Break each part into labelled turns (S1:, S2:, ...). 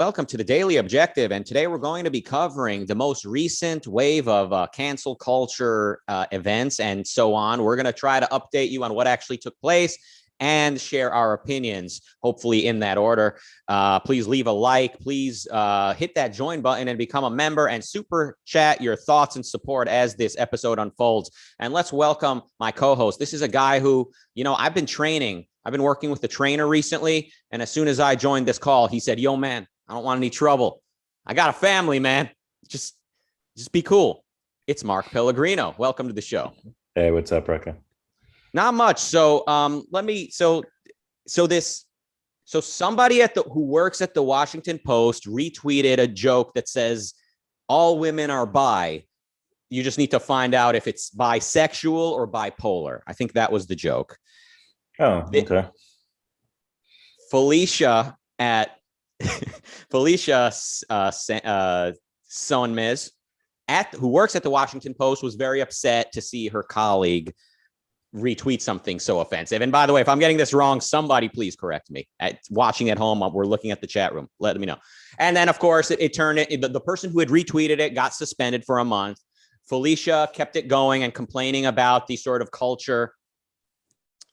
S1: welcome to the Daily Objective. And today we're going to be covering the most recent wave of cancel culture events and so on. We're going to try to update you on what actually took place and share our opinions, hopefully in that order. Please leave a like. Please hit that join button and become a member and super chat your thoughts and support as this episode unfolds. And let's welcome my co-host. This is a guy who, I've been training. I've been working with the trainer recently. And as soon as I joined this call, he said, yo, man, I don't want any trouble. I got a family, man. Just be cool. It's Mark Pellegrino. Welcome to the show.
S2: Hey, what's up, Rucka?
S1: Not much. So somebody who works at the Washington Post retweeted a joke that says all women are bi. You just need to find out if it's bisexual or bipolar. I think that was the joke.
S2: Oh, okay.
S1: Felicia Sonmez who works at the Washington Post was very upset to see her colleague retweet something so offensive. And by the way, if I'm getting this wrong, somebody please correct me. Watching at home, we're looking at the chat room. Let me know. And then, of course, the person who had retweeted it got suspended for a month. Felicia kept it going and complaining about the sort of culture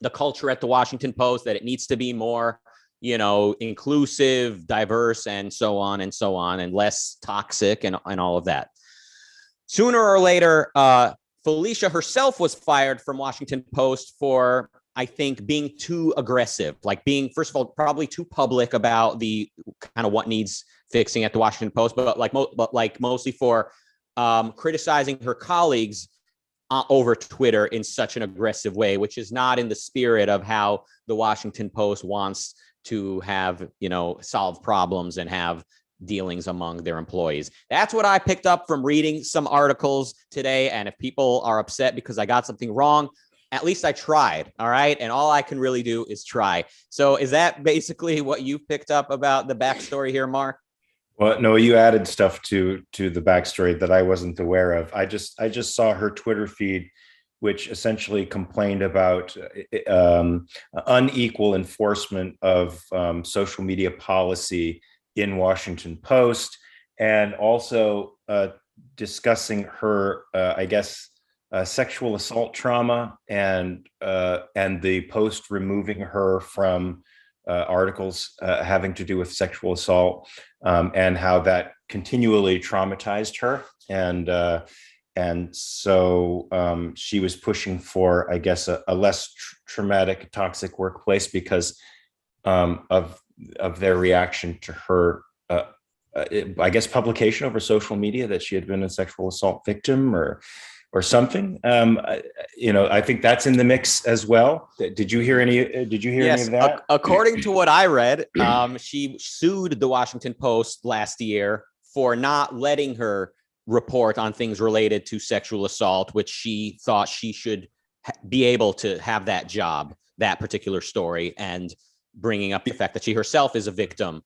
S1: at the Washington Post, that it needs to be more, inclusive, diverse, and so on, and less toxic and all of that. Sooner or later, Felicia herself was fired from Washington Post for, I think, being too aggressive, like being, first of all, probably too public about the kind of what needs fixing at the Washington Post, but mostly for criticizing her colleagues over Twitter in such an aggressive way, which is not in the spirit of how the Washington Post wants to have, solve problems and have dealings among their employees. That's what I picked up from reading some articles today. And if people are upset because I got something wrong, at least I tried. All right. And all I can really do is try. So is that basically what you picked up about the backstory here, Mark?
S2: Well, no, you added stuff to the backstory that I wasn't aware of. I just saw her Twitter feed, which essentially complained about unequal enforcement of social media policy in Washington Post, and also discussing her, sexual assault trauma and the Post removing her from articles having to do with sexual assault, and how that continually traumatized her. And so she was pushing for, I guess, a less traumatic, toxic workplace because of their reaction to her, publication over social media that she had been a sexual assault victim or something. I think that's in the mix as well. Did you hear any? Any of that?
S1: According to what I read, she sued the Washington Post last year for not letting her report on things related to sexual assault, which she thought she should be able to have that job, that particular story, and bringing up the fact that she herself is a victim.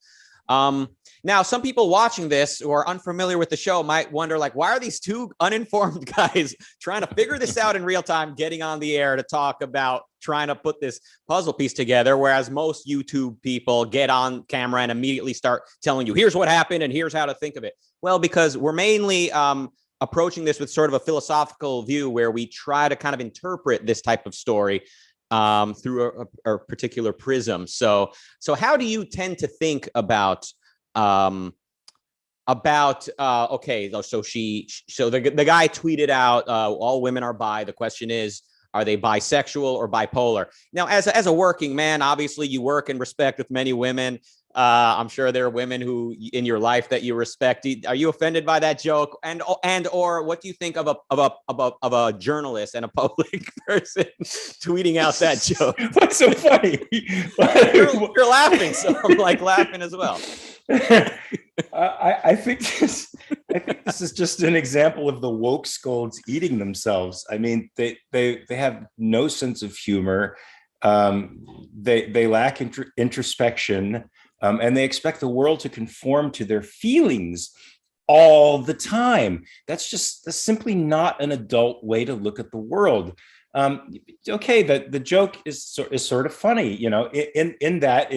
S1: Now, some people watching this who are unfamiliar with the show might wonder, why are these two uninformed guys trying to figure this out in real time, getting on the air to talk about trying to put this puzzle piece together, whereas most YouTube people get on camera and immediately start telling you, here's what happened and here's how to think of it. Well, because we're mainly approaching this with sort of a philosophical view where we try to kind of interpret this type of story through a particular prism. So how do you tend to think about the guy tweeted out, all women are bi. The question is, are they bisexual or bipolar? Now, as a working man, obviously you work and respect with many women. I'm sure there are women who in your life that you respect. Are you offended by that joke? Or what do you think of a journalist and a public person tweeting out that joke?
S2: What's so funny?
S1: You're laughing, so I'm laughing as well.
S2: I think this is just an example of the woke scolds eating themselves. I mean, they have no sense of humor. They lack introspection, and they expect the world to conform to their feelings all the time. That's simply not an adult way to look at the world. Okay, the joke is sort of funny, in that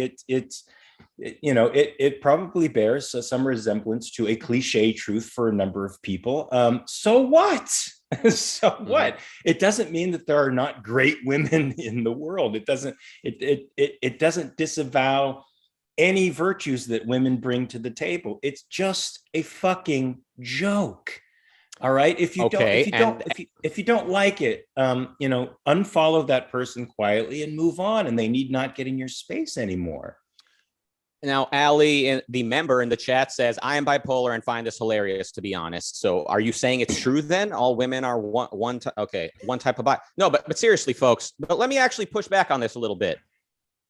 S2: it probably bears some resemblance to a cliche truth for a number of people. So what? So what? It doesn't mean that there are not great women in the world. It doesn't disavow any virtues that women bring to the table. It's just a fucking joke. All right. If you don't like it, unfollow that person quietly and move on, and they need not get in your space anymore.
S1: Now, Ali, the member in the chat, says, I am bipolar and find this hilarious, to be honest. So are you saying it's true then? All women are one type of bi? No, but seriously, folks, but let me actually push back on this a little bit.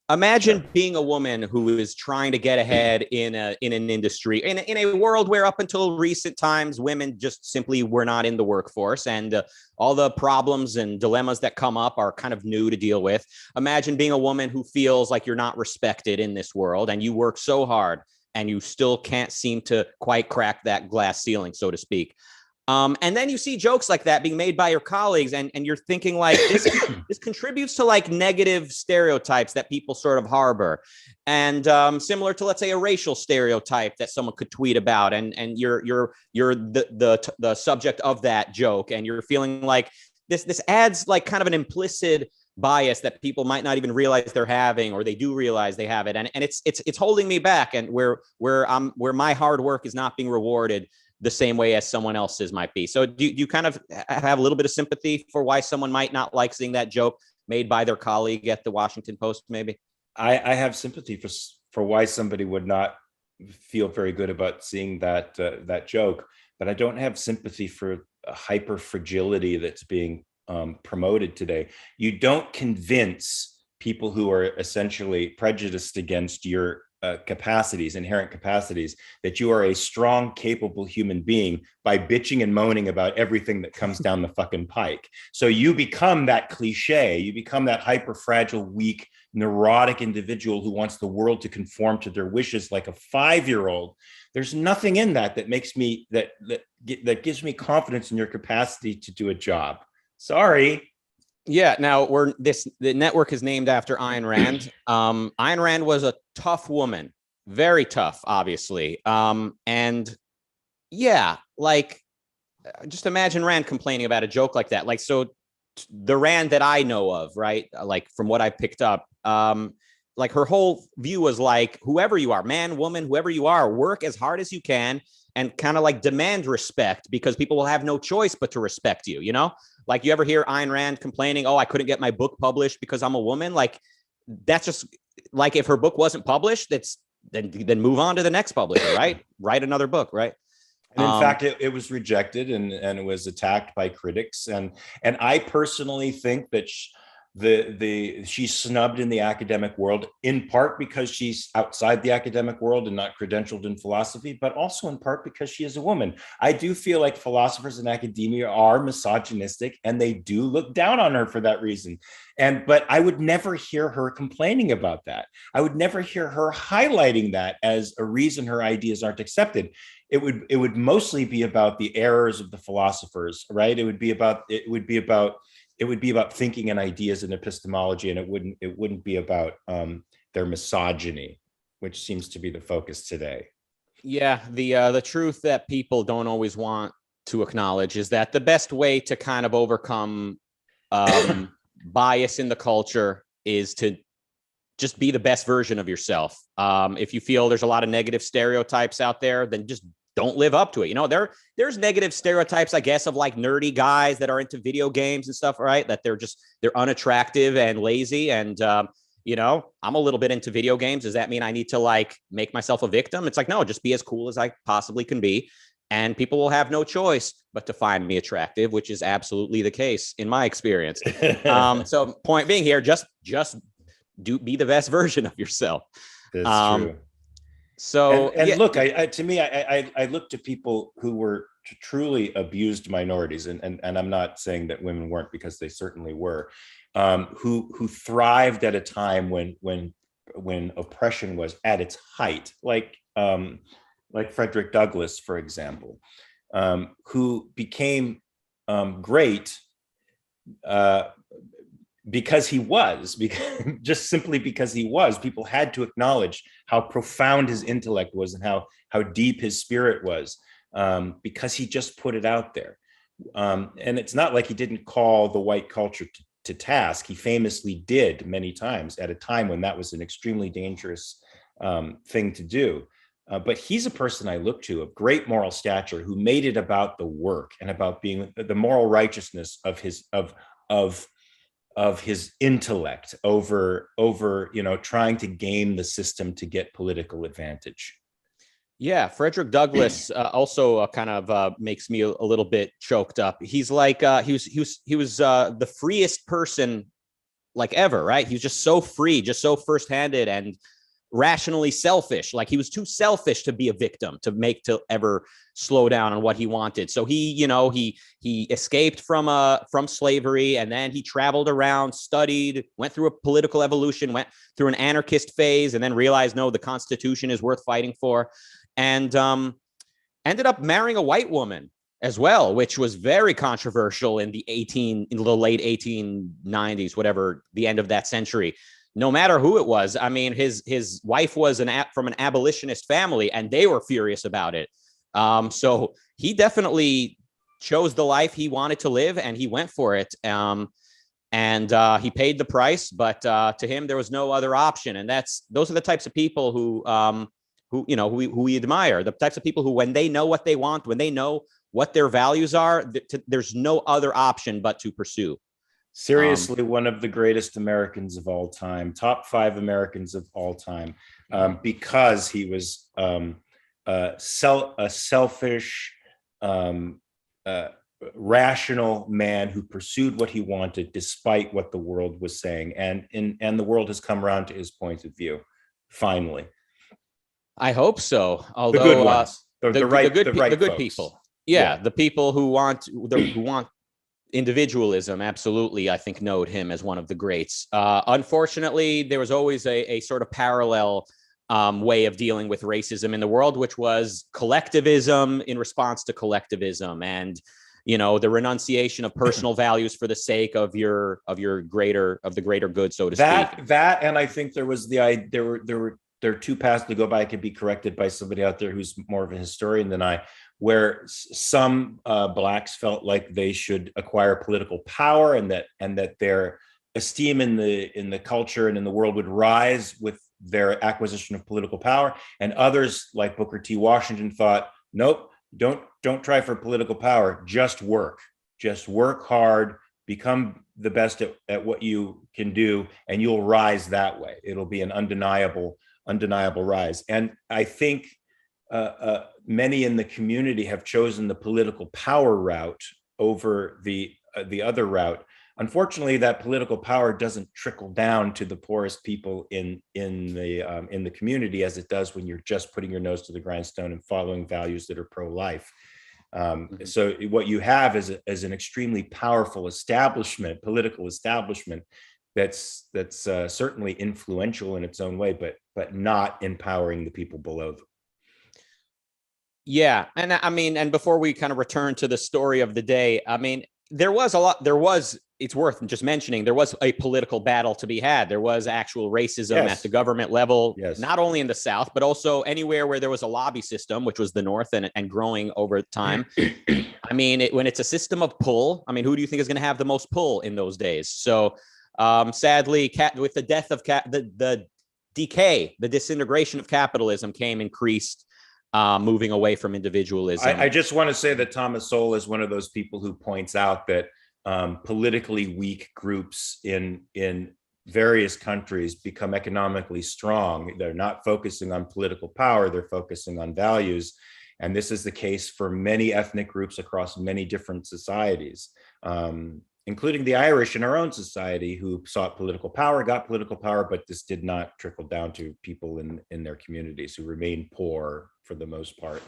S1: Imagine being a woman who is trying to get ahead in an industry, in a world where up until recent times, women just simply were not in the workforce, and all the problems and dilemmas that come up are kind of new to deal with. Imagine being a woman who feels like you're not respected in this world, and you work so hard and you still can't seem to quite crack that glass ceiling, so to speak. And then you see jokes like that being made by your colleagues, and you're thinking like this contributes to like negative stereotypes that people sort of harbor, and similar to, let's say, a racial stereotype that someone could tweet about, and you're the subject of that joke, and you're feeling like this adds like kind of an implicit bias that people might not even realize they're having, or they do realize they have it, and it's holding me back, and where my hard work is not being rewarded the same way as someone else's might be. So do you kind of have a little bit of sympathy for why someone might not like seeing that joke made by their colleague at the Washington Post, maybe?
S2: I have sympathy for why somebody would not feel very good about seeing that joke, but I don't have sympathy for hyper fragility that's being promoted today. You don't convince people who are essentially prejudiced against your inherent capacities, that you are a strong, capable human being by bitching and moaning about everything that comes down the fucking pike. So you become that cliche, you become that hyper fragile, weak, neurotic individual who wants the world to conform to their wishes like a 5-year-old. There's nothing in that makes me that gives me confidence in your capacity to do a job. Sorry.
S1: Yeah. Now the network is named after Ayn Rand. Ayn Rand was a tough woman, very tough, obviously. And yeah, like just imagine Rand complaining about a joke like that. Like, so the Rand that I know of, right? Like from what I picked up, like her whole view was like, whoever you are, man, woman, whoever you are, work as hard as you can and kind of like demand respect, because people will have no choice but to respect you, you know? Like, you ever hear Ayn Rand complaining, oh, I couldn't get my book published because I'm a woman? Like, that's just like, if her book wasn't published, then move on to the next publisher, right? Write another book, right?
S2: And in fact, it was rejected and it was attacked by critics. And I personally think that she's snubbed in the academic world, in part because she's outside the academic world and not credentialed in philosophy, but also in part because she is a woman. I do feel like philosophers in academia are misogynistic, and they do look down on her for that reason. But I would never hear her complaining about that. I would never hear her highlighting that as a reason her ideas aren't accepted. It would mostly be about the errors of the philosophers, right? It would be about thinking and ideas and epistemology, and it wouldn't be about their misogyny, which seems to be the focus today.
S1: Yeah, the truth that people don't always want to acknowledge is that the best way to kind of overcome bias in the culture is to just be the best version of yourself. If you feel there's a lot of negative stereotypes out there, then just don't live up to it. You know, there's negative stereotypes, I guess, of like nerdy guys that are into video games and stuff, right? That they're unattractive and lazy. And, you know, I'm a little bit into video games. Does that mean I need to like make myself a victim? It's like, no, just be as cool as I possibly can be. And people will have no choice but to find me attractive, which is absolutely the case in my experience. So point being here, just be the best version of yourself.
S2: That's true.
S1: So
S2: look, to me, I look to people who were truly abused minorities, and I'm not saying that women weren't, because they certainly were, who thrived at a time when oppression was at its height, like Frederick Douglass, for example, who became great because he was, because just simply because he was, people had to acknowledge how profound his intellect was and how deep his spirit was, because he just put it out there. And it's not like he didn't call the white culture to task. He famously did many times at a time when that was an extremely dangerous thing to do. But he's a person I look to of great moral stature who made it about the work and about being the moral righteousness of his intellect over trying to game the system to get political advantage.
S1: Yeah, Frederick Douglass also kind of makes me a little bit choked up. He's like he was the freest person like ever, right? He was just so free, just so first-handed and rationally selfish. Like he was too selfish to be a victim, to ever slow down on what he wanted. So he escaped from slavery, and then he traveled around, studied, went through a political evolution, went through an anarchist phase, and then realized, no, the Constitution is worth fighting for, and ended up marrying a white woman as well, which was very controversial in the late 1890s, whatever, the end of that century. No matter who it was, I mean, his wife was from an abolitionist family, and they were furious about it. So he definitely chose the life he wanted to live, and he went for it. And he paid the price, but to him there was no other option. And those are the types of people who we admire. The types of people who, when they know what they want, when they know what their values are, there's no other option but to pursue.
S2: Seriously, one of the greatest Americans of all time, top 5 Americans of all time, because he was a selfish, rational man who pursued what he wanted despite what the world was saying, and the world has come around to his point of view. Finally,
S1: I hope so. Although
S2: the good ones, the
S1: good people, yeah, the people who want individualism, absolutely, I think, note him as one of the greats. Unfortunately, there was always a sort of parallel way of dealing with racism in the world, which was collectivism in response to collectivism, and the renunciation of personal values for the sake of the greater good, so to speak.
S2: That, and I think there are 2 paths to go by. I could be corrected by somebody out there who's more of a historian than I, where some Blacks felt like they should acquire political power, and that their esteem in the culture and in the world would rise with their acquisition of political power. And others, like Booker T. Washington, thought, nope, don't try for political power. Just work hard, become the best at what you can do, and you'll rise that way. It'll be an undeniable rise. And I think many in the community have chosen the political power route over the other route. Unfortunately, that political power doesn't trickle down to the poorest people in the community as it does when you're just putting your nose to the grindstone and following values that are pro-life. So what you have is an extremely powerful political establishment that's certainly influential in its own way, but not empowering the people below them.
S1: Yeah, and I mean, and before we kind of return to the story of the day, I mean, it's worth just mentioning, there was a political battle to be had. There was actual racism at the government level, not only in the South, but also anywhere where there was a lobby system, which was the North, and growing over time. I mean, when it's a system of pull, I mean, who do you think is going to have the most pull in those days? So sadly, with the death of the decay, the disintegration of capitalism came increased moving away from individualism.
S2: I just want to say that Thomas Sowell is one of those people who points out that politically weak groups in various countries become economically strong. They're not focusing on political power, they're focusing on values. And this is the case for many ethnic groups across many different societies, including the Irish in our own society, who sought political power, got political power, but this did not trickle down to people in their communities who remained poor for the most part,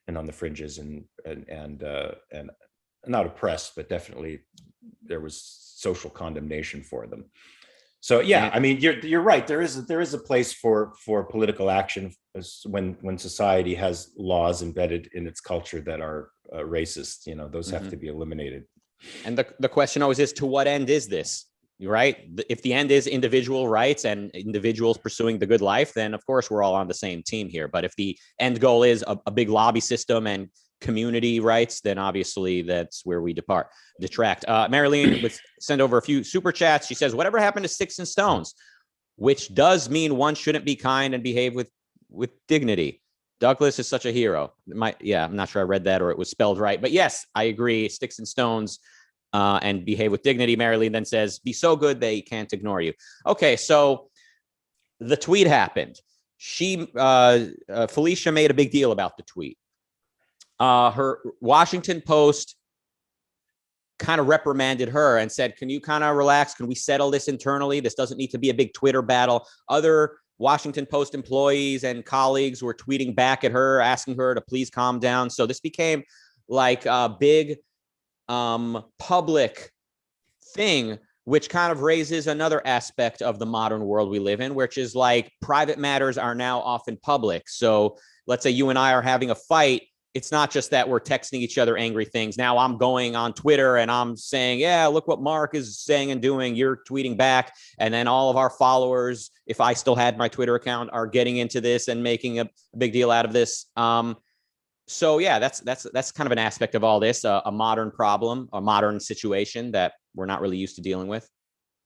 S2: and on the fringes, and not oppressed, but definitely there was social condemnation for them. So yeah, I mean, you're right. There is a place for political action when society has laws embedded in its culture that are racist. Those have to be eliminated.
S1: And the question always is, to what end is this? right? If the end is individual rights and individuals pursuing the good life, then of course we're all on the same team here. But if the end goal is a big lobby system and community rights, then obviously that's where we detract. Marilyn would send over a few super chats. She says, whatever happened to sticks and stones, which does mean one shouldn't be kind and behave with dignity. Douglass is such a hero. I'm not sure I read that or it was spelled right, but yes, I agree. Sticks and stones and behave with dignity. Marilyn then says, be so good they can't ignore you. Okay, so the tweet happened. Felicia made a big deal about the tweet. Her Washington Post kind of reprimanded her and said, can you kind of relax? Can we settle this internally? This doesn't need to be a big Twitter battle. Other Washington Post employees and colleagues were tweeting back at her, asking her to please calm down. So this became like a big public thing, which kind of raises another aspect of the modern world we live in, which is like private matters are now often public. So let's say you and I are having a fight. It's not just that we're texting each other angry things. Now I'm going on Twitter and I'm saying, yeah, look what Mark is saying and doing. You're tweeting back. And then all of our followers, if I still had my Twitter account, are getting into this and making a big deal out of this. So yeah, that's kind of an aspect of all this, a modern problem, a modern situation that we're not really used to dealing with.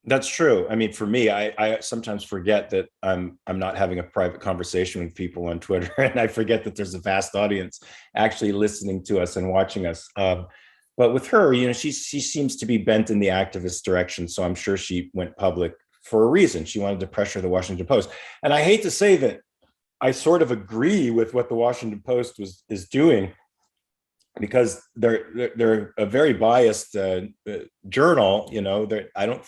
S2: That's true. I mean, for me, I sometimes forget that I'm not having a private conversation with people on Twitter, and I forget that there's a vast audience actually listening to us and watching us. But with her, she seems to be bent in the activist direction, so I'm sure she went public for a reason. She wanted to pressure the Washington Post, and I hate to say that I sort of agree with what the Washington Post is doing, because they're a very biased journal. I don't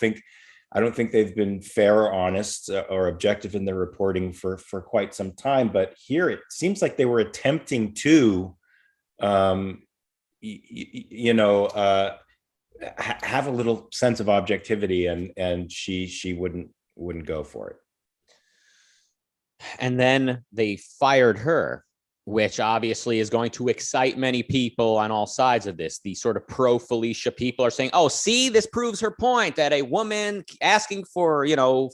S2: think they've been fair or honest or objective in their reporting for quite some time. But here it seems like they were attempting to, have a little sense of objectivity, and she wouldn't go for it.
S1: And then they fired her, which obviously is going to excite many people on all sides of this. The sort of pro Felicia people are saying, oh, see, this proves her point that a woman asking for,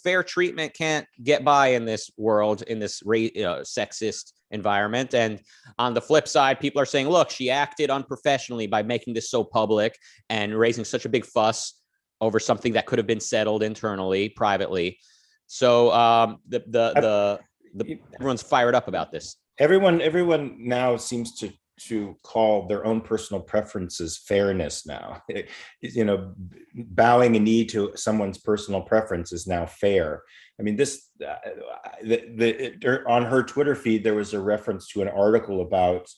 S1: fair treatment can't get by in this world, in this sexist environment. And on the flip side, people are saying, look, she acted unprofessionally by making this so public and raising such a big fuss over something that could have been settled internally, privately. So everyone's fired up about this.
S2: Everyone now seems to call their own personal preferences fairness now. Bowing a knee to someone's personal preference is now fair. I mean, this on her Twitter feed, there was a reference to an article about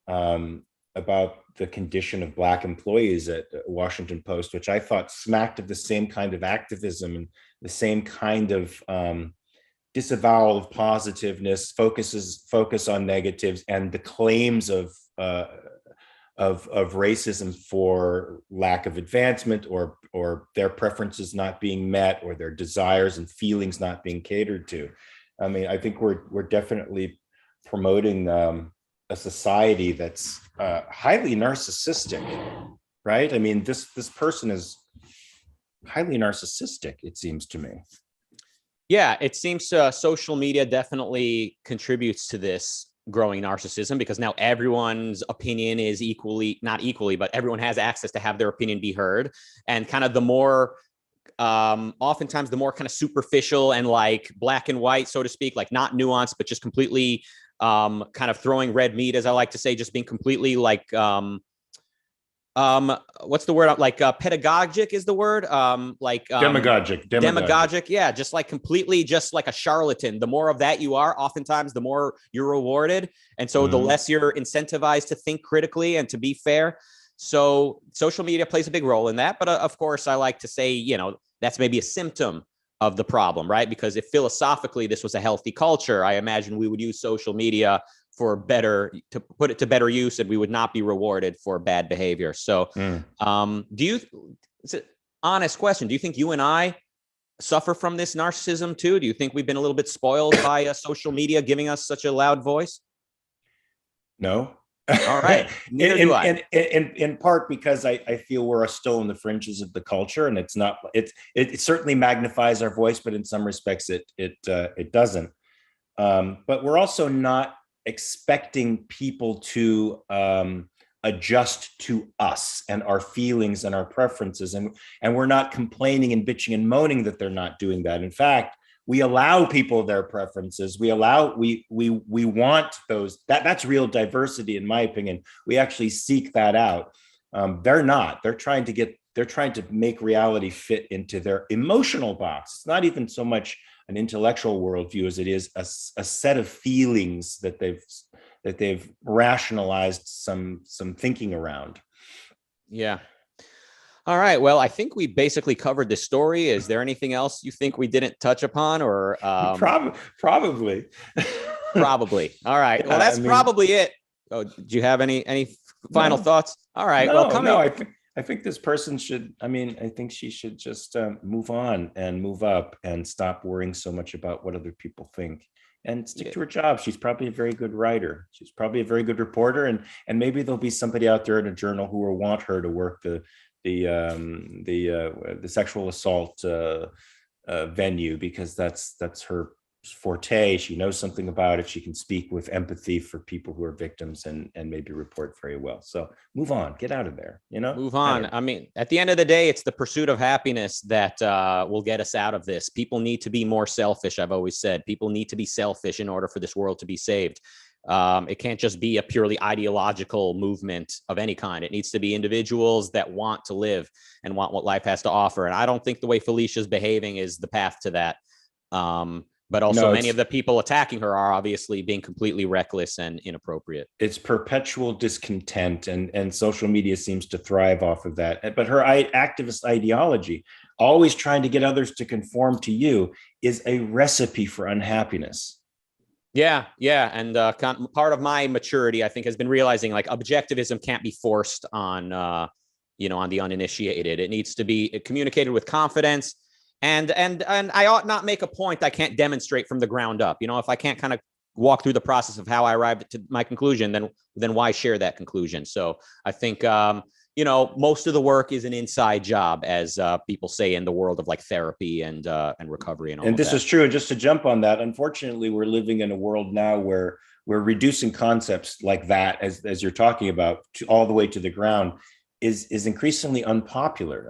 S2: the condition of Black employees at Washington Post, which I thought smacked of the same kind of activism and the same kind of disavowal of positiveness, focus on negatives, and the claims of racism for lack of advancement or their preferences not being met or their desires and feelings not being catered to. I mean, I think we're definitely promoting a society that's highly narcissistic, right? I mean, this person is highly narcissistic, it seems to me.
S1: Yeah, it seems social media definitely contributes to this growing narcissism, because now everyone's opinion is not equally, but everyone has access to have their opinion be heard. And kind of the more, oftentimes the more kind of superficial and like black and white, so to speak, like not nuanced, but just completely kind of throwing red meat, as I like to say, just being completely like, what's the word? Like pedagogic is the word. Demagogic. Yeah. Just like completely, just like a charlatan. The more of that you are, oftentimes the more you're rewarded. And so the less you're incentivized to think critically and to be fair. So social media plays a big role in that. But of course, I like to say, that's maybe a symptom of the problem, right? Because if philosophically this was a healthy culture, I imagine we would use social media to put it to better use, and we would not be rewarded for bad behavior. So it's an honest question. Do you think you and I suffer from this narcissism too? Do you think we've been a little bit spoiled by social media giving us such a loud voice?
S2: No,
S1: All right. Neither do I.
S2: In part because I feel we're still in the fringes of the culture, and it certainly magnifies our voice, but in some respects it doesn't. But we're also not expecting people to adjust to us and our feelings and our preferences, and we're not complaining and bitching and moaning that they're not doing that. In fact, we allow people their preferences. We want those. That's real diversity, in my opinion. We actually seek that out. They're not. They're trying to make reality fit into their emotional box. It's not even so much an intellectual worldview as it is a set of feelings that they've rationalized some thinking around.
S1: Yeah. All right. Well, I think we basically covered the story. Is there anything else you think we didn't touch upon, or
S2: probably?
S1: Probably. All right. Yeah, well, that's probably it. Oh, do you have any final thoughts? All right.
S2: I think this person should. I think she should just move on and move up and stop worrying so much about what other people think and stick to her job. She's probably a very good writer. She's probably a very good reporter, and maybe there'll be somebody out there in a journal who will want her to work the sexual assault venue, because that's her forte. She knows something about it. She can speak with empathy for people who are victims and maybe report very well. So move on, get out of there, move on.
S1: At the end of the day, it's the pursuit of happiness that will get us out of this. People need to be more selfish. I've always said people need to be selfish in order for this world to be saved. It can't just be a purely ideological movement of any kind. It needs to be individuals that want to live and want what life has to offer. And I don't think the way Felicia's behaving is the path to that. But also many of the people attacking her are obviously being completely reckless and inappropriate.
S2: It's perpetual discontent, and social media seems to thrive off of that. But her activist ideology, always trying to get others to conform to you, is a recipe for unhappiness.
S1: Yeah. And part of my maturity, I think, has been realizing like objectivism can't be forced on, on the uninitiated. It needs to be communicated with confidence. And I ought not make a point I can't demonstrate from the ground up. If I can't kind of walk through the process of how I arrived to my conclusion, then why share that conclusion? So I think, most of the work is an inside job, as people say in the world of like therapy and recovery and all.
S2: And this is true. And just to jump on that, unfortunately, we're living in a world now where we're reducing concepts like that, as you're talking about, all the way to the ground, is increasingly unpopular.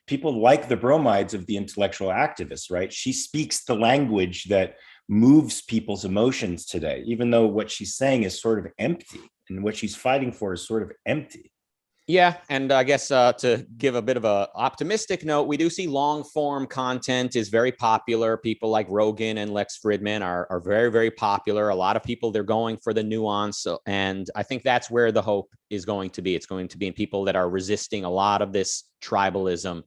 S2: People like the bromides of the intellectual activists, right? She speaks the language that moves people's emotions today, even though what she's saying is sort of empty, and what she's fighting for is sort of empty.
S1: Yeah. And I guess to give a bit of a optimistic note, we do see long form content is very popular. People like Rogan and Lex Fridman are very, very popular. A lot of people, they're going for the nuance. And I think that's where the hope is going to be. It's going to be in people that are resisting a lot of this tribalism.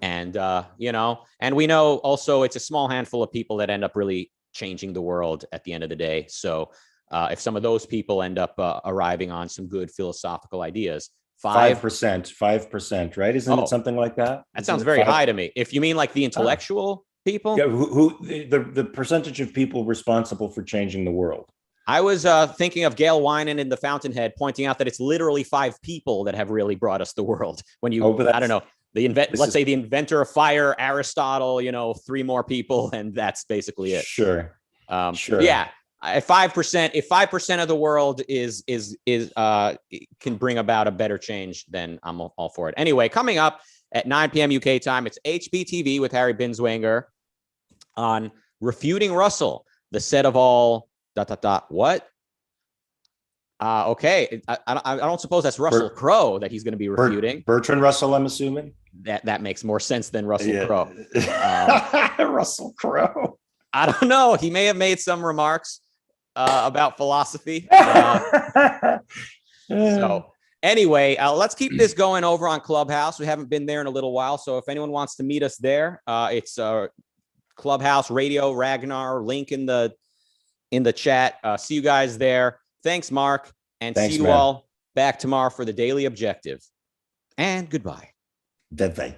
S1: And, and we know also it's a small handful of people that end up really changing the world at the end of the day. So if some of those people end up arriving on some good philosophical ideas,
S2: 5%, right? Isn't it something like that?
S1: That sounds very high to me. If you mean like the intellectual people,
S2: yeah, who the percentage of people responsible for changing the world.
S1: I was thinking of Gail Winan in The Fountainhead, pointing out that it's literally 5 people that have really brought us the world. When you, I don't know, let's say the inventor of fire, Aristotle, 3 more people, and that's basically it.
S2: Sure.
S1: Sure. Yeah. If 5% of the world can bring about a better change, then I'm all for it. Anyway, coming up at 9 p.m. UK time, it's HBTV with Harry Binswanger on Refuting Russell, the set of all ... What? Okay. I don't suppose that's Russell Crowe that he's going to be refuting.
S2: Bertrand Russell, I'm assuming.
S1: That makes more sense than Russell Crowe.
S2: Russell Crowe.
S1: I don't know. He may have made some remarks about philosophy. So anyway, let's keep this going over on Clubhouse. We haven't been there in a little while. So if anyone wants to meet us there, it's Clubhouse Radio Ragnar, link in the chat. See you guys there. Thanks, Mark. And see you all back tomorrow for the Daily Objective. And goodbye.
S2: Bye-bye.